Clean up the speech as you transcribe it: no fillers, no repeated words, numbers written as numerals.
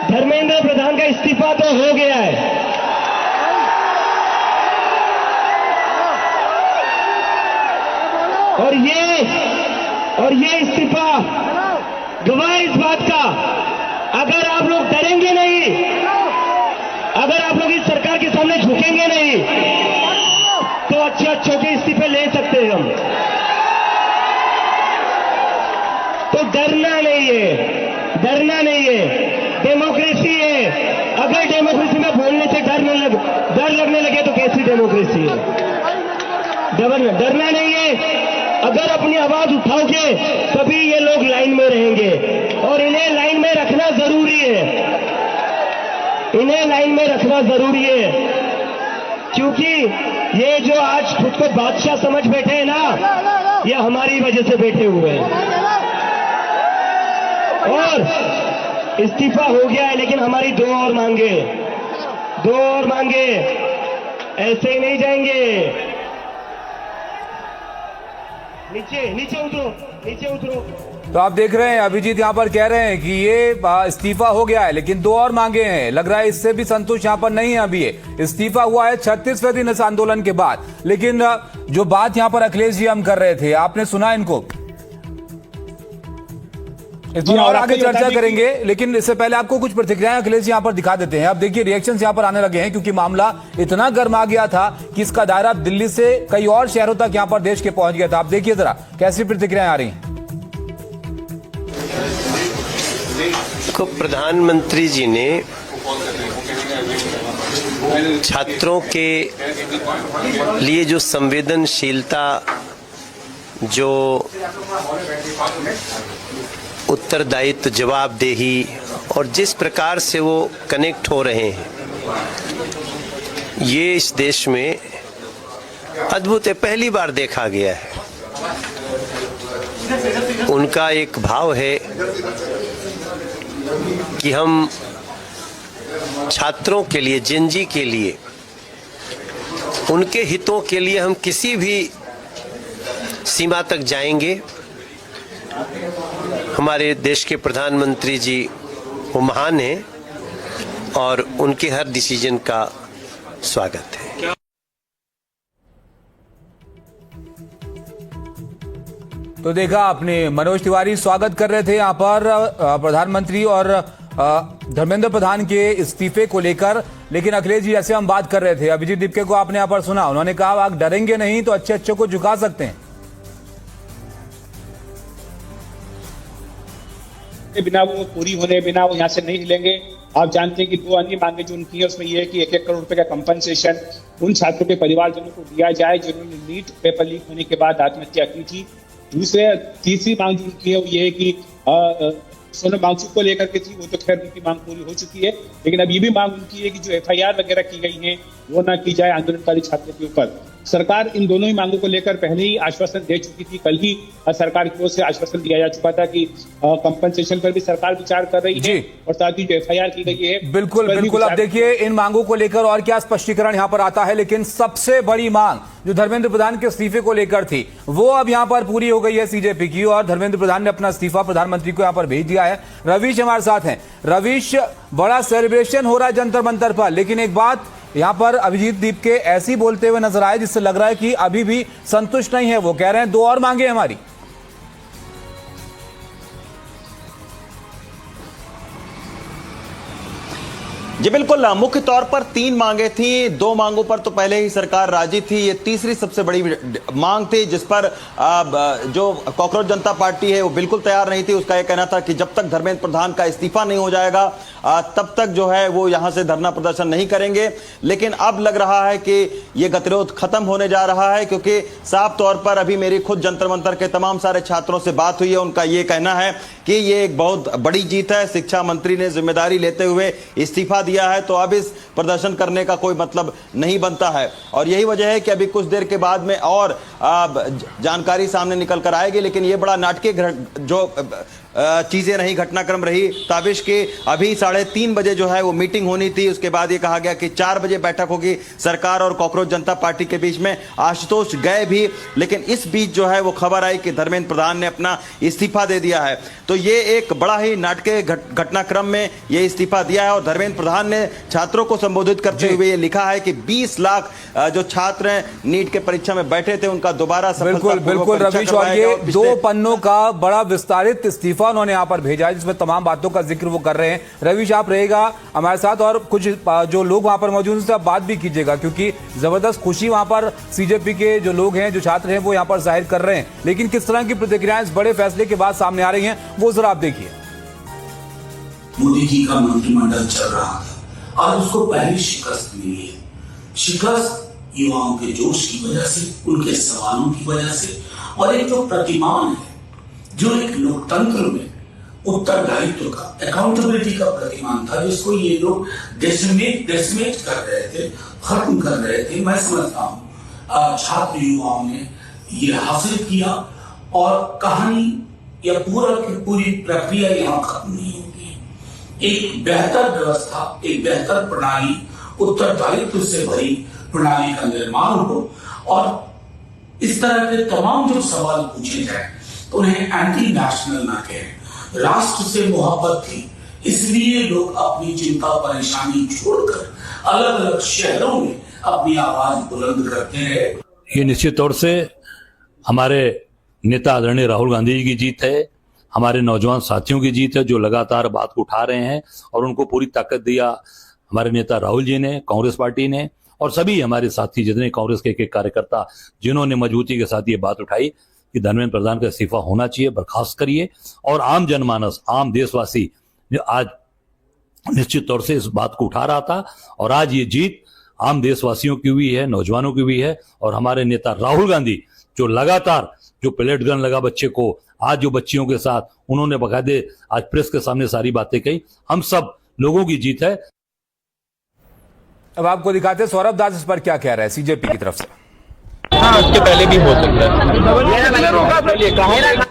धर्मेंद्र प्रधान का इस्तीफा तो हो गया है, और ये इस्तीफा गवाह इस बात का, अगर आप लोग डरेंगे नहीं, अगर आप लोग इस सरकार के सामने झुकेंगे नहीं, तो अच्छे के इस्तीफे ले सकते हैं हम। तो डरना नहीं है, डरना नहीं है, डेमोक्रेसी है। अगर डेमोक्रेसी में बोलने से डर लगने लगे तो कैसी डेमोक्रेसी है? डरना नहीं है। अगर अपनी आवाज उठाओगे तभी ये लोग लाइन में रहेंगे, और इन्हें लाइन में रखना जरूरी है, इन्हें लाइन में रखना जरूरी है, क्योंकि ये जो आज खुद को बादशाह समझ बैठे हैं ना, ये हमारी वजह से बैठे हुए हैं। और इस्तीफा हो गया है, लेकिन हमारी दो और मांगे, ऐसे ही नहीं जाएंगे। नीचे उतरो। तो आप देख रहे हैं अभिजीत यहाँ पर कह रहे हैं कि ये इस्तीफा हो गया है, लेकिन दो और मांगे हैं। लग रहा है इससे भी संतुष्ट यहाँ पर नहीं है। अभी ये इस्तीफा हुआ है 36वें दिन इस आंदोलन के बाद, लेकिन जो बात यहाँ पर अखिलेश जी हम कर रहे थे, आपने सुना इनको, इस पर और आगे चर्चा करेंगे, लेकिन इससे पहले आपको कुछ प्रतिक्रियाएं अखिलेश यहाँ पर दिखा देते हैं। अब देखिए रिएक्शंस यहाँ पर आने लगे हैं, क्योंकि मामला इतना गर्म आ गया था कि इसका दायरा दिल्ली से कई और शहरों तक यहाँ पर देश के पहुंच गया था। आप देखिए जरा कैसी प्रतिक्रियाएं आ रही हैं। को प्रधानमंत्री जी ने छात्रों के लिए जो संवेदनशीलता, जो उत्तरदायित्व, जवाबदेही और जिस प्रकार से वो कनेक्ट हो रहे हैं, ये इस देश में अद्भुत है, पहली बार देखा गया है। उनका एक भाव है कि हम छात्रों के लिए, जेनजी के लिए, उनके हितों के लिए हम किसी भी सीमा तक जाएंगे। हमारे देश के प्रधानमंत्री जी वो महान हैं और उनके हर डिसीजन का स्वागत है। तो देखा आपने, मनोज तिवारी स्वागत कर रहे थे यहाँ पर प्रधानमंत्री और धर्मेंद्र प्रधान के इस्तीफे को लेकर, लेकिन अखिलेश जी जैसे हम बात कर रहे थे, अभिजीत दीपके को आपने यहाँ पर सुना, उन्होंने कहा आप डरेंगे नहीं तो अच्छे को झुका सकते हैं। बिना वो पूरी होने बिना वो यहाँ से नहीं हिलेंगे। आप जानते हैं कि दो अन्य मांगे जो उनकी है, उसमें यह है कि 1-1 करोड़ रुपए का कंपनसेशन उन छात्रों के परिवारजनों को दिया जाए जिन्होंने नीट पेपर लीक होने के बाद आत्महत्या की थी। तीसरी मांग जो उनकी है वो ये है कि सोनम वांगचुक को लेकर के थी, वो तो खैर उनकी मांग पूरी हो चुकी है, लेकिन अब ये भी मांग उनकी है कि जो FIR वगैरह की गई है वो ना की जाए आंदोलनकारी छात्रों के ऊपर। सरकार इन दोनों ही मांगों को लेकर पहले ही आश्वासन दे चुकी थी। कल ही सरकार की ओर से आश्वासन दिया जा चुका था कि कंपनसेशन पर भी सरकार विचार कर रही है, और साथ ही जो FIR की गई है बिल्कुल। अब देखिए इन मांगों को लेकर और क्या स्पष्टीकरण यहाँ पर आता है, लेकिन सबसे बड़ी मांग जो धर्मेंद्र प्रधान के इस्तीफे को लेकर थी, वो अब यहाँ पर पूरी हो गई है CJP की, और धर्मेंद्र प्रधान ने अपना इस्तीफा प्रधानमंत्री को यहाँ पर भेज दिया है। रवीश हमारे साथ हैं। रवीश, बड़ा सेलिब्रेशन हो रहा है जंतर मंतर पर, लेकिन एक बात यहाँ पर अभिजीत दीपके ऐसी बोलते हुए नजर आए जिससे लग रहा है कि अभी भी संतुष्ट नहीं है। वो कह रहे हैं दो और मांगे हमारी। जी बिल्कुल, मुख्य तौर पर 3 मांगे थी। 2 मांगों पर तो पहले ही सरकार राजी थी, ये तीसरी सबसे बड़ी मांग थी जिस पर जो कॉकरोच जनता पार्टी है वो बिल्कुल तैयार नहीं थी। उसका यह कहना था कि जब तक धर्मेंद्र प्रधान का इस्तीफा नहीं हो जाएगा तब तक जो है वो यहां से धरना प्रदर्शन नहीं करेंगे। लेकिन अब लग रहा है कि ये गतिरोध खत्म होने जा रहा है, क्योंकि साफ तौर पर अभी मेरी खुद जंतर मंतर के तमाम सारे छात्रों से बात हुई है। उनका ये कहना है कि ये एक बहुत बड़ी जीत है। शिक्षा मंत्री ने जिम्मेदारी लेते हुए इस्तीफा दिया है, तो अब इस प्रदर्शन करने का कोई मतलब नहीं बनता है। और यही वजह है कि अभी कुछ देर के बाद में और जानकारी सामने निकल कर आएगी। लेकिन ये बड़ा नाटकीय जो चीजें रही, घटनाक्रम रही। ताबिश के अभी 3:30 बजे जो है वो मीटिंग होनी थी, उसके बाद ये कहा गया कि 4 बजे बैठक होगी सरकार और कॉकरोच जनता पार्टी के बीच में। आशुतोष गए भी, लेकिन इस बीच जो है वो खबर आई कि धर्मेंद्र प्रधान ने अपना इस्तीफा दे दिया है। तो ये एक बड़ा ही नाटकीय घटनाक्रम में ये इस्तीफा दिया है और धर्मेंद्र प्रधान ने छात्रों को संबोधित करते हुए ये लिखा है कि 20 लाख जो छात्र हैं नीट के परीक्षा में बैठे थे उनका दोबारा बिल्कुल रवीश, और ये 2 पन्नों का बड़ा विस्तारित इस्तीफा उन्होंने यहां पर भेजा है जिसमें तमाम बातों का जिक्र वो कर रहे हैं। रवीश, आप रहेगा हमारे साथ और कुछ जो लोग वहां पर मौजूद हैं उनसे आप बात भी कीजिएगा, क्योंकि जबरदस्त खुशी वहां पर सीजेपी के जो लोग हैं, जो छात्र हैं, वो यहां पर जाहिर कर रहे हैं। लेकिन किस तरह की प्रतिक्रियाएं इस बड़े फैसले के बाद सामने आ रही हैं, वो जरा आप देखिए। मोदी जी का मंत्रिमंडल चल रहा था और उसको पहली शिकस्त मिली है। शिकस्त युवाओं के जोश की वजह से, उनके सवालों की वजह से, और एक जो प्रतिमान है, जो एक लोकतंत्र में उत्तरदायित्व का, अकाउंटेबिलिटी का प्रतिमान था, जिसको ये लोग डेसिमेट कर रहे थे, खत्म कर रहे थे। मैं समझता हूं छात्र युवाओं ने ये हासिल किया और कहानी या पूरा की पूरी प्रक्रिया यहां खत्म नहीं होगी। एक बेहतर व्यवस्था, एक बेहतर प्रणाली, उत्तरदायित्व से भरी प्रणाली का निर्माण हो और इस तरह के तमाम जो सवाल पूछे जाए तो उन्हें एंटी नेशनल ना कहें। राष्ट्र से मोहब्बत थी, इसलिए लोग अपनी चिंता परेशानी छोड़कर अलग अलग शहरों में अपनी आवाज बुलंद करते रहे। ये निश्चित तौर से हमारे नेता आदरणीय राहुल गांधी जी की जीत है, हमारे नौजवान साथियों की जीत है जो लगातार बात को उठा रहे हैं और उनको पूरी ताकत दिया हमारे नेता राहुल जी ने, कांग्रेस पार्टी ने, और सभी हमारे साथी जितने कांग्रेस के एक कार्यकर्ता जिन्होंने मजबूती के साथ ये बात उठाई कि धर्मेंद्र प्रधान का इस्तीफा होना चाहिए, बर्खास्त करिए। और आम जनमानस, आम देशवासी आज निश्चित तौर से इस बात को उठा रहा था और आज ये जीत आम देशवासियों की हुई है, नौजवानों की हुई है। और हमारे नेता राहुल गांधी जो लगातार जो पेलेट गन लगा बच्चे को, आज जो बच्चियों के साथ उन्होंने बकायदे आज प्रेस के सामने सारी बातें कही, हम सब लोगों की जीत है। अब आपको दिखाते हैं सौरभ दास इस पर क्या कह रहा है सीजेपी की तरफ से। हाँ, उसके पहले भी हो सकता है।